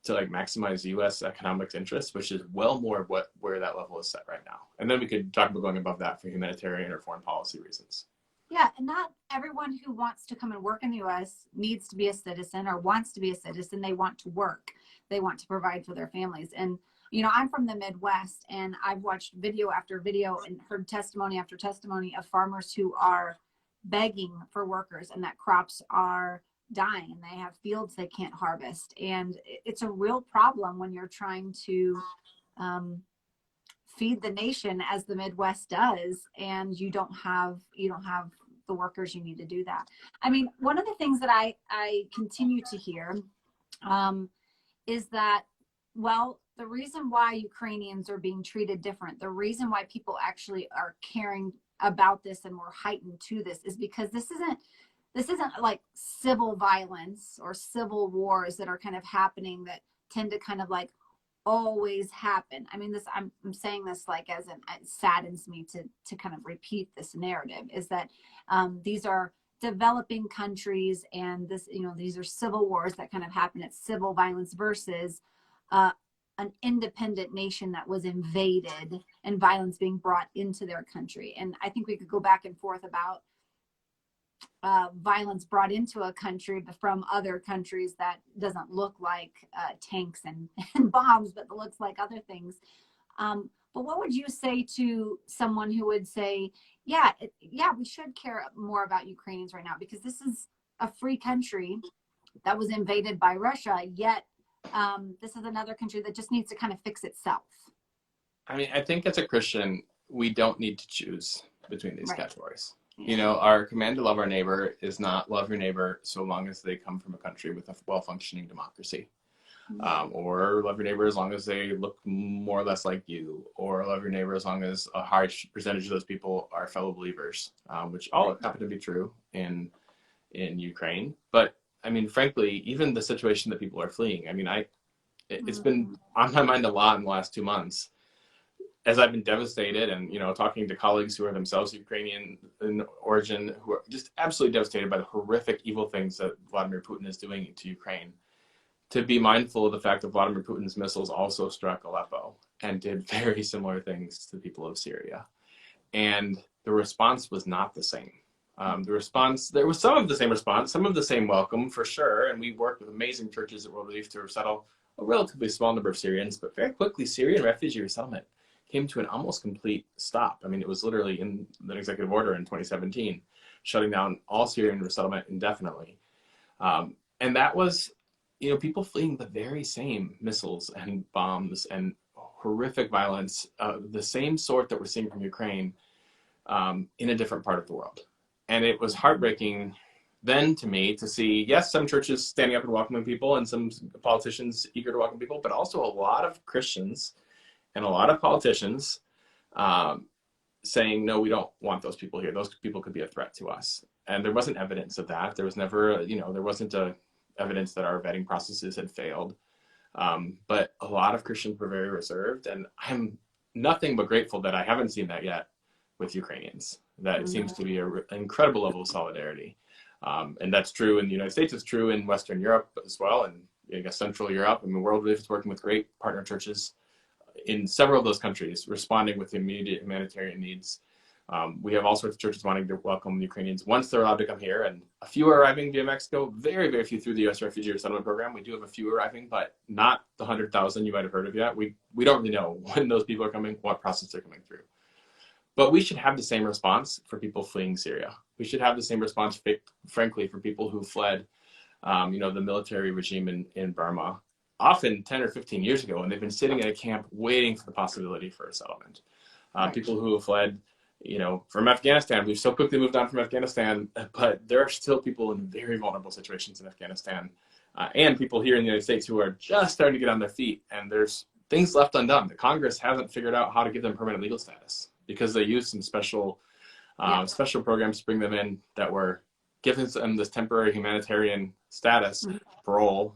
to maximize U.S. economic interests, which is well more of where that level is set right now. And then we could talk about going above that for humanitarian or foreign policy reasons. Yeah, and not everyone who wants to come and work in the U.S. needs to be a citizen or wants to be a citizen. They want to work. They want to provide for their families. And, I'm from the Midwest, and I've watched video after video and heard testimony after testimony of farmers who are begging for workers and that crops are dying and they have fields they can't harvest. And it's a real problem when you're trying to feed the nation as the Midwest does, and you don't have the workers you need to do that. I mean, one of the things that I continue to hear is that, well, the reason why Ukrainians are being treated different, the reason why people actually are caring about this and more heightened to this is because this isn't like civil violence or civil wars that are kind of happening that tend to kind of always happen. I mean, I'm saying this as it saddens me to kind of repeat this narrative, is that these are developing countries, and these are civil wars that kind of happen. It's civil violence versus an independent nation that was invaded and violence being brought into their country. And I think we could go back and forth about violence brought into a country from other countries that doesn't look like tanks and bombs, but looks like other things. But what would you say to someone who would say, yeah, we should care more about Ukrainians right now because this is a free country that was invaded by Russia, yet this is another country that just needs to kind of fix itself? I mean, I think as a Christian, we don't need to choose between these Right. categories. Our command to love our neighbor is not love your neighbor so long as they come from a country with a well-functioning democracy. Or love your neighbor as long as they look more or less like you, or love your neighbor as long as a high percentage of those people are fellow believers, which all happen to be true in Ukraine. But I mean, frankly, even the situation that people are fleeing, I mean, It's been on my mind a lot in the last 2 months as I've been devastated and, talking to colleagues who are themselves Ukrainian in origin, who are just absolutely devastated by the horrific evil things that Vladimir Putin is doing to Ukraine, to be mindful of the fact that Vladimir Putin's missiles also struck Aleppo and did very similar things to the people of Syria. And the response was not the same. There was some of the same response, some of the same welcome for sure. And we worked with amazing churches at World Relief to resettle a relatively small number of Syrians, but very quickly Syrian refugee resettlement came to an almost complete stop. I mean, it was literally in an executive order in 2017, shutting down all Syrian resettlement indefinitely. And that was, people fleeing the very same missiles and bombs and horrific violence, the same sort that we're seeing from Ukraine, in a different part of the world. And it was heartbreaking then to me to see, yes, some churches standing up and welcoming people and some politicians eager to welcome people, but also a lot of Christians and a lot of politicians saying, no, we don't want those people here. Those people could be a threat to us. And there wasn't evidence of that. There was never, there wasn't evidence that our vetting processes had failed. But a lot of Christians were very reserved. And I'm nothing but grateful that I haven't seen that yet with Ukrainians, that it seems to be an incredible level of solidarity. And that's true in the United States. It's true in Western Europe as well. And I guess Central Europe. I mean, World Relief is working with great partner churches in several of those countries, responding with immediate humanitarian needs. We have all sorts of churches wanting to welcome Ukrainians once they're allowed to come here, and a few are arriving via Mexico, very, very few through the U.S. Refugee Resettlement Program. We do have a few arriving, but not the 100,000 you might have heard of yet. We don't really know when those people are coming, what process they're coming through. But we should have the same response for people fleeing Syria. We should have the same response, frankly, for people who fled, the military regime in Burma, often 10 or 15 years ago, and they've been sitting in a camp waiting for the possibility for a settlement. Right. People who have fled, from Afghanistan. We've so quickly moved on from Afghanistan, but there are still people in very vulnerable situations in Afghanistan, and people here in the United States who are just starting to get on their feet, and there's things left undone. The Congress hasn't figured out how to give them permanent legal status because they used some special programs to bring them in that were giving them this temporary humanitarian status, parole,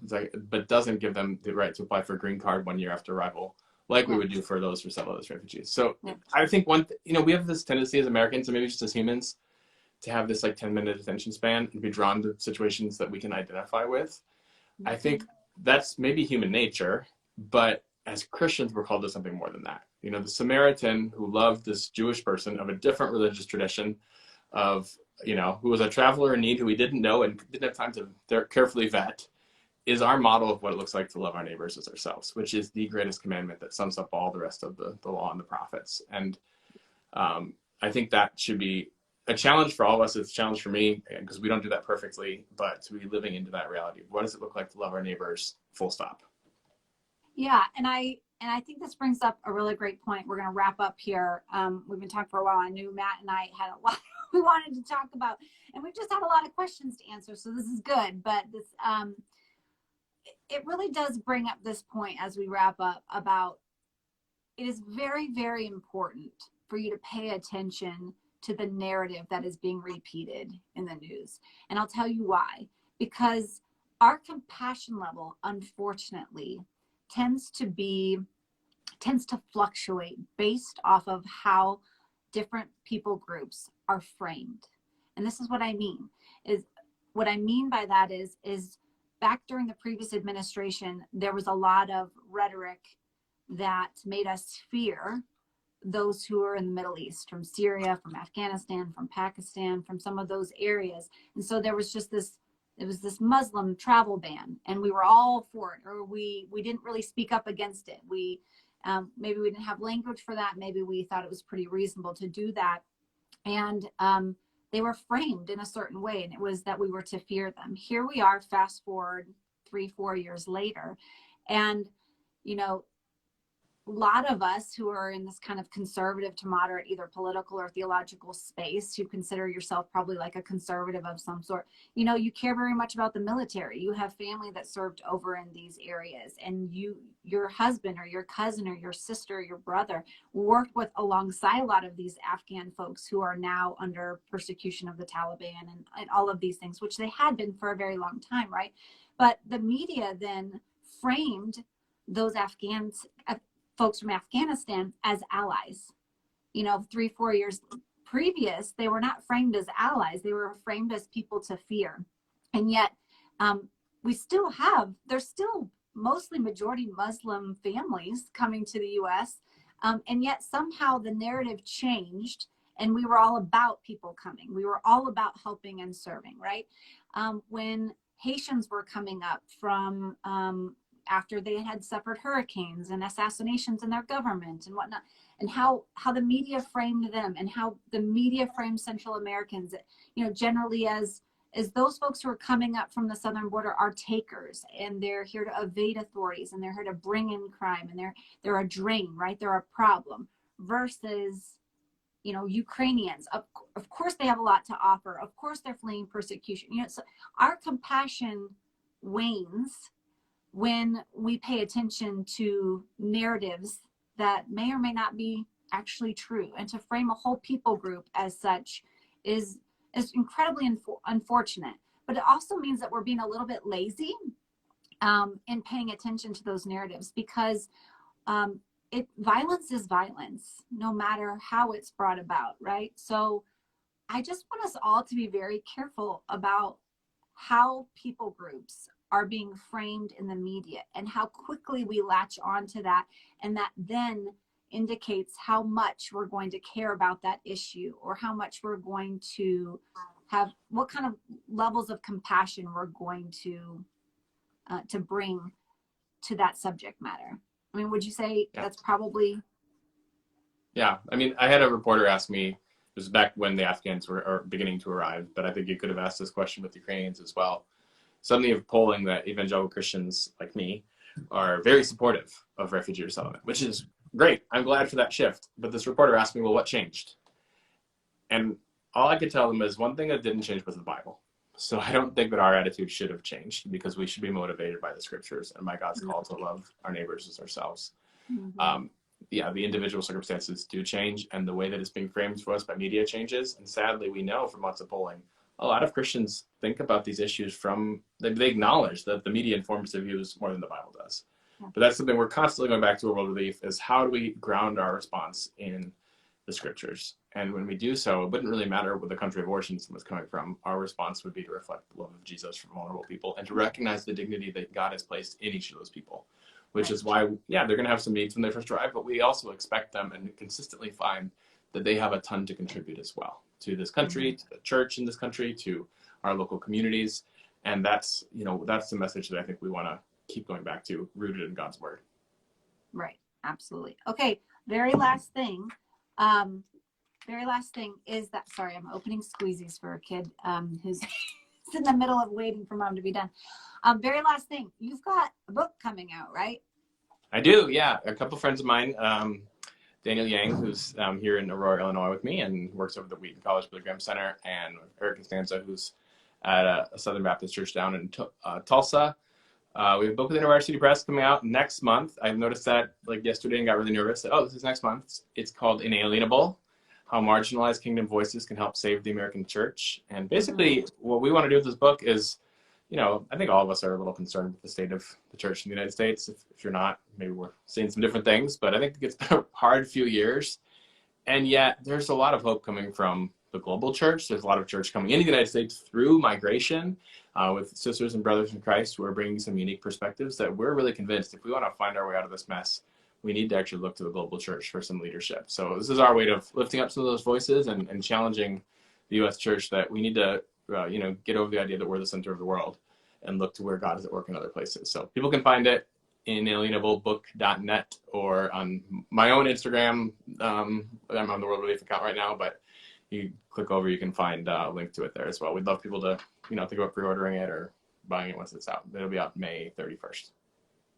but doesn't give them the right to apply for a green card 1 year after arrival, like we would do for those resettled as refugees. So I think we have this tendency as Americans, and maybe just as humans, to have this 10-minute attention span and be drawn to situations that we can identify with. I think that's maybe human nature, but as Christians, we're called to something more than that. The Samaritan who loved this Jewish person of a different religious tradition, who was a traveler in need, who we didn't know and didn't have time to carefully vet, is our model of what it looks like to love our neighbors as ourselves, which is the greatest commandment that sums up all the rest of the law and the prophets. And I think that should be a challenge for all of us. It's a challenge for me because we don't do that perfectly, but to be living into that reality. What does it look like to love our neighbors, full stop? Yeah, and I think this brings up a really great point. We're going to wrap up here. We've been talking for a while. I knew Matt and I had a lot we wanted to talk about, and we've just had a lot of questions to answer. So this is good, but this it really does bring up this point as we wrap up about it is very, very important for you to pay attention to the narrative that is being repeated in the news. And I'll tell you why. Because our compassion level, unfortunately, tends to fluctuate based off of how different people groups are framed. And this is what I mean. What I mean by that is back during the previous administration, there was a lot of rhetoric that made us fear those who are in the Middle East, from Syria, from Afghanistan, from Pakistan, from some of those areas. And so there was just this Muslim travel ban, and we were all for it, or we didn't really speak up against it. Maybe we didn't have language for that. Maybe we thought it was pretty reasonable to do that. And they were framed in a certain way, and it was that we were to fear them. Here we are, fast forward 3-4 years later, and a lot of us who are in this kind of conservative to moderate, either political or theological space, who consider yourself probably like a conservative of some sort, you care very much about the military. You have family that served over in these areas, and your husband or your cousin or your sister or your brother worked with alongside a lot of these Afghan folks who are now under persecution of the Taliban and all of these things, which they had been for a very long time, right? But the media then framed those folks from Afghanistan as allies. 3-4 years previous, they were not framed as allies. They were framed as people to fear. And yet there's still mostly majority Muslim families coming to the U.S. And yet somehow the narrative changed, and we were all about people coming. We were all about helping and serving, right? When Haitians were coming up from after they had suffered hurricanes and assassinations in their government and whatnot, and how the media framed them, and how the media framed Central Americans, generally as those folks who are coming up from the southern border are takers, and they're here to evade authorities, and they're here to bring in crime, and they're a drain, right? They're a problem, versus Ukrainians. Of course they have a lot to offer. Of course they're fleeing persecution. So our compassion wanes when we pay attention to narratives that may or may not be actually true. And to frame a whole people group as such is incredibly unfortunate. But it also means that we're being a little bit lazy in paying attention to those narratives, because violence is violence, no matter how it's brought about, right? So I just want us all to be very careful about how people groups are being framed in the media, and how quickly we latch on to that, and that then indicates how much we're going to care about that issue, or how much we're going to have, what kind of levels of compassion we're going to bring to that subject matter. I mean, would you say that's probably? Yeah, I mean, I had a reporter ask me, it was back when the Afghans were beginning to arrive, but I think you could have asked this question with Ukrainians as well. Suddenly of polling that evangelical Christians like me are very supportive of refugee resettlement, which is great. I'm glad for that shift. But this reporter asked me, well, what changed? And all I could tell them is one thing that didn't change was the Bible. So I don't think that our attitude should have changed, because we should be motivated by the scriptures and by God's call to love our neighbors as ourselves. Mm-hmm. The individual circumstances do change, and the way that it's being framed for us by media changes. And sadly, we know from lots of polling, a lot of Christians think about these issues they acknowledge that the media informs their views more than the Bible does. But that's something we're constantly going back to a world belief, is how do we ground our response in the scriptures? And when we do so, it wouldn't really matter what the country of origin was coming from. Our response would be to reflect the love of Jesus for vulnerable people, and to recognize the dignity that God has placed in each of those people, which is why, they're going to have some needs when they first arrive, but we also expect them and consistently find that they have a ton to contribute as well to this country, to the church in this country, to our local communities. And that's the message that I think we want to keep going back to, rooted in God's word. Right. Absolutely. Okay. Very last thing is that, sorry, I'm opening squeezies for a kid who's in the middle of waiting for mom to be done. Very last thing, you've got a book coming out, right? I do. Yeah. A couple friends of mine, Daniel Yang, who's here in Aurora, Illinois with me and works over the Wheaton College Billy Graham Center, and Eric Costanza, who's at a Southern Baptist church down in Tulsa. We have a book with University Press coming out next month. I noticed that yesterday and got really nervous. This is next month. It's called Inalienable: How Marginalized Kingdom Voices Can Help Save the American Church. And basically what we want to do with this book is, I think all of us are a little concerned with the state of the church in the United States. If you're not, maybe we're seeing some different things, but I think it's been a hard few years. And yet there's a lot of hope coming from the global church. There's a lot of church coming into the United States through migration, with sisters and brothers in Christ who are bringing some unique perspectives that we're really convinced, if we want to find our way out of this mess, we need to actually look to the global church for some leadership. So this is our way of lifting up some of those voices and challenging the U.S. church that we need to, get over the idea that we're the center of the world and look to where God is at work in other places. So people can find it in inalienableBook.net or on my own Instagram. I'm on the World Relief account right now, but you click over, you can find a link to it there as well. We'd love people to, think about pre-ordering it or buying it once it's out. It'll be out May 31st.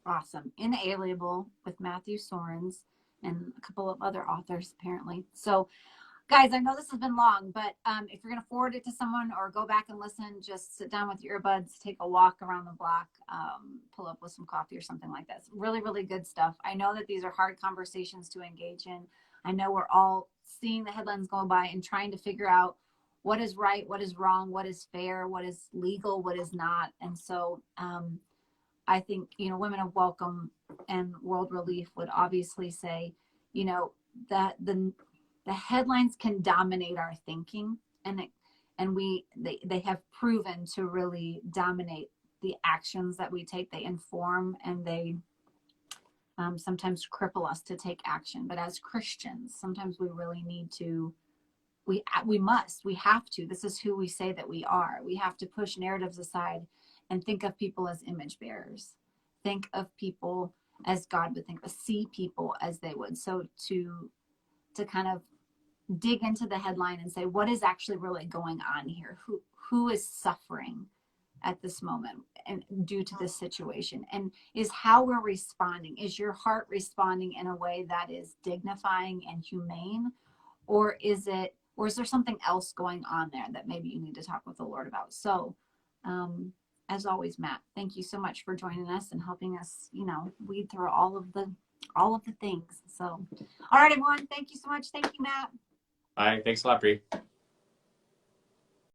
Awesome. Inalienable with Matthew Soerens and a couple of other authors, apparently. So, guys, I know this has been long, but if you're going to forward it to someone or go back and listen, just sit down with your earbuds, take a walk around the block, pull up with some coffee or something like that. It's really, really good stuff. I know that these are hard conversations to engage in. I know we're all seeing the headlines going by and trying to figure out what is right, what is wrong, what is fair, what is legal, what is not. And so I think, Women of Welcome and World Relief would obviously say, that the headlines can dominate our thinking, and they have proven to really dominate the actions that we take. They inform, and they sometimes cripple us to take action. But as Christians, sometimes we really need to, we have to, this is who we say that we are. We have to push narratives aside and think of people as image bearers. Think of people as God would think, see people as they would. So to kind of dig into the headline and say, what is actually really going on here? Who is suffering at this moment and due to this situation? And is how we're responding, is your heart responding in a way that is dignifying and humane? Or is there something else going on there that maybe you need to talk with the Lord about? So, as always, Matt, thank you so much for joining us and helping us, weed through all of the things. So, all right, everyone, thank you so much. Thank you, Matt. All right, thanks a lot, Bree.